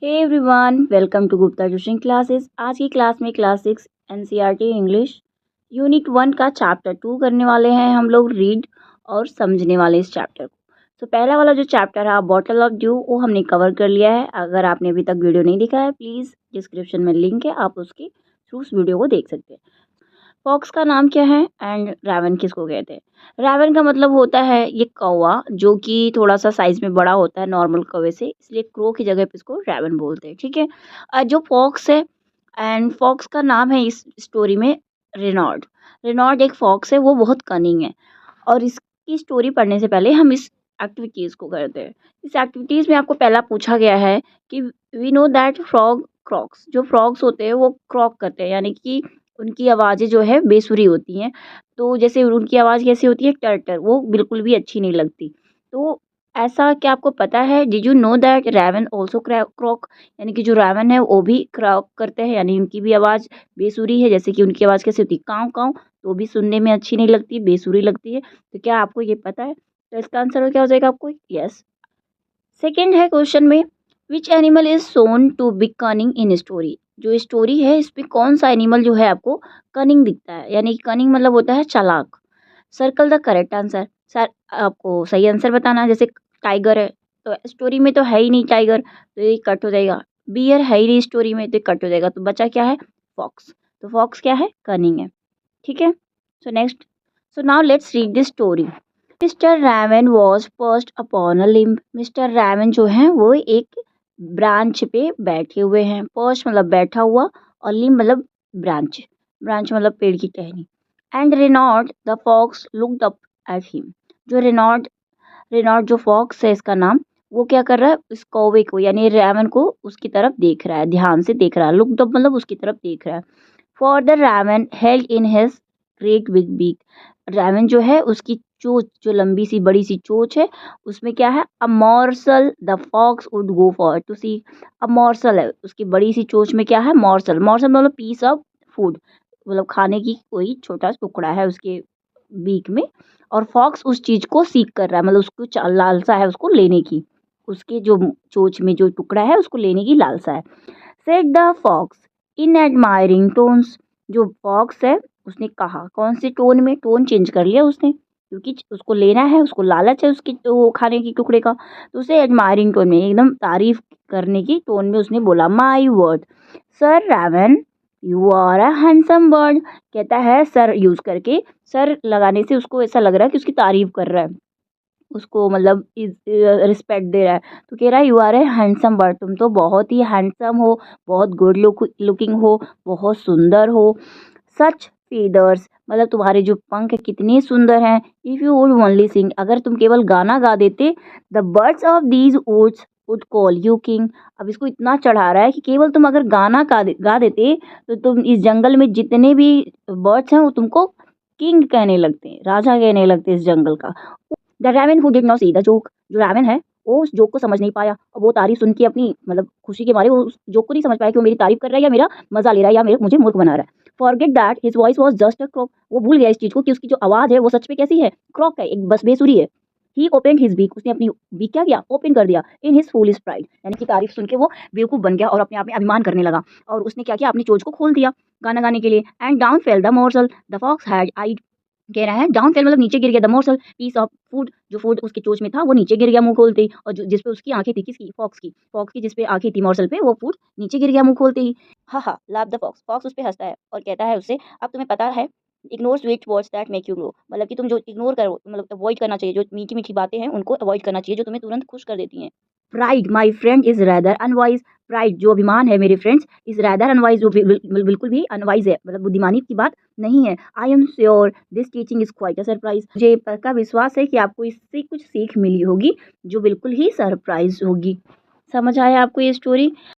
Hey everyone, welcome to Gupta tuition classes. आज की class में क्लास 6 एनसीईआरटी इंग्लिश यूनिट 1 का चैप्टर 2 करने वाले हैं हम लोग रीड और समझने वाले इस चैप्टर को। तो पहला वाला जो चैप्टर है बॉटल ऑफ ड्यू वो हमने कवर कर लिया है। अगर आपने अभी तक वीडियो नहीं देखा है प्लीज़ डिस्क्रिप्शन में लिंक है, आप उसके थ्रू उस वीडियो को देख सकते हैं। फॉक्स का नाम क्या है एंड रैवन किसको कहते हैं? रैवन का मतलब होता है ये कौवा जो कि थोड़ा सा साइज में बड़ा होता है नॉर्मल कौवे से, इसलिए क्रो की जगह पे इसको रैवन बोलते हैं। ठीक है। जो फॉक्स है एंड फॉक्स का नाम है इस स्टोरी में रेनॉर्ड। रेनॉर्ड एक फॉक्स है, वो बहुत कनिंग है। और इसकी स्टोरी पढ़ने से पहले हम इस एक्टिविटीज़ को करते हैं। इस एक्टिविटीज़ में आपको पहला पूछा गया है कि we know that frog croaks. जो फ्रॉग्स होते हैं वो क्रॉक करते हैं, यानी कि उनकी आवाज़ें जो है बेसुरी होती हैं। तो जैसे उनकी आवाज़ कैसी होती है टर-टर, वो बिल्कुल भी अच्छी नहीं लगती। तो ऐसा क्या आपको पता है? Did you know that raven also croak? यानी कि जो रैवन है वो भी क्रॉक करते हैं, यानी उनकी भी आवाज़ बेसुरी है। जैसे कि उनकी आवाज़ कैसी होती है काँव-काँव, तो भी सुनने में अच्छी नहीं लगती, बेसुरी लगती है। तो क्या आपको ये पता है? तो इसका आंसर क्या हो जाएगा आपको? यस। सेकंड है क्वेश्चन में, which animal is shown to be cunning in story? जो स्टोरी है इसमें कौन सा एनिमल जो है आपको कनिंग दिखता है? यानी कनिंग मतलब होता है चालाक। Circle the correct answer. Sir आपको सही आंसर बताना है। जैसे टाइगर है तो स्टोरी में तो है ही नहीं टाइगर, तो ये कट हो जाएगा। बियर है ही नहीं स्टोरी में, तो ये कट हो जाएगा। तो बचा क्या है? फॉक्स। तो फॉक्स क्या है? कनिंग है। ठीक है। So next, so now let's read this story. Mister Raven was perched upon a limb. Mister Raven जो है वो एक ब्रांच पे बैठे हुए हैं। पर्स्ट मतलब बैठा हुआ और लिम्ब मतलब ब्रांच। ब्रांच मतलब पेड़ की टहनी। And Reynold the fox looked up at him. जो रेनॉल्ड रेनॉल्ड जो फॉक्स है इसका नाम, वो क्या कर रहा है? इस कौवे को यानी रैवन को उसकी तरफ देख रहा है, ध्यान से देख रहा है। लुक्ड अप मतलब उसकी तरफ देख रहा है। For the raven held in his great big beak. Raven जो है उसकी चोंच, जो लंबी सी बड़ी सी चोंच है, उसमें क्या है? A morsel the fox would go for to see. A morsel है उसकी बड़ी सी चोंच में, क्या है? मॉर्सल। मॉर्सल मतलब पीस ऑफ फूड, मतलब खाने की कोई छोटा टुकड़ा है उसके बीक में। और फॉक्स उस चीज को सीक कर रहा है, मतलब उसको लालसा है उसको लेने की। उसके जो चोंच में जो टुकड़ा है उसको लेने की लालसा है। Said the fox in admiring tones. जो फॉक्स है उसने कहा, कौन से टोन में? टोन चेंज कर लिया उसने, क्योंकि उसको लेना है, उसको लालच है उसकी वो खाने की टुकड़े का। तो उसे एडमायरिंग टोन में, एकदम तारीफ करने की टोन में उसने बोला, my word sir Raven you are a handsome bird. कहता है सर यूज करके, सर लगाने से उसको ऐसा लग रहा है कि उसकी तारीफ कर रहा है, उसको मतलब रिस्पेक्ट दे रहा है। तो कह रहा है you are a handsome bird, तुम तो बहुत ही हैंडसम हो, बहुत गुड लुकिंग हो, बहुत सुंदर हो। सच फीदर्स मतलब तुम्हारे जो पंख है कितने सुंदर हैं। If you would only sing, अगर तुम केवल गाना गा देते, the birds of these woods would call you king. अब इसको इतना चढ़ा रहा है कि केवल तुम अगर गाना गा देते तो तुम इस जंगल में जितने भी बर्ड्स हैं वो तुमको किंग कहने लगते हैं, राजा कहने लगते हैं इस जंगल का। The raven who did not see the joke. जो रैवन है वो उस जोक को समझ नहीं पाया, और वो तारीफ सुन के अपनी मतलब खुशी के मारे वो उस जोक को नहीं समझ पाया कि वो मेरी तारीफ कर रहा है या मेरा मजा ले रहा है या मुझे मूर्ख बना रहा है। Forget that his voice was just a croak. वो भूल गया इस चीज को कि उसकी जो आवाज है वो सच में कैसी है? क्रॉक है, एक बस बेसुरी है। ही ओपनड हिज बीक, उसने अपनी बीक क्या किया? ओपन कर दिया। इन हिज फूलिश प्राइड, यानी कि तारीफ सुन के वो बेवकूफ बन गया और अपने आप में अभिमान करने लगा। और उसने क्या किया? अपनी चोंच को खोल दिया गाना गाने के लिए। And down fell the morsel the fox had eyed. कह रहा है डाउन फेल मतलब नीचे गिर गया। The morsel piece of food, जो फूड उसके चोंच में था वो नीचे गिर गया मुंह खोलते ही। और जिस पे उसकी आंखें थी, किसकी? फॉक्स की जिस पे आंखें थी मॉर्सल पे, वो फूड नीचे गिर गया मुंह खोलते ही। हा हा लाफ द फॉक्स। फॉक्स उस पे हंसता है और कहता है उससे, अब तुम्हें पता है ignore sweet words that make you glow, मतलब कि तुम जो इग्नोर करो, मतलब अवॉइड करना चाहिए, जो मीठी मीठी बातें हैं उनको अवॉइड करना चाहिए जो तुम्हें तुरंत खुश कर देती हैं। Pride my friend is rather unwise. Pride जो अभिमान है मेरे फ्रेंड्स, इज रैदर अनवाइज, जो बिल्कुल भी अनवाइज है, मतलब बुद्धिमानी की बात नहीं है। I am sure this teaching is quite a surprise. मुझे पक्का विश्वास है कि आपको इससे कुछ सीख मिली होगी जो बिल्कुल ही सरप्राइज होगी। समझ आया आपको ये स्टोरी?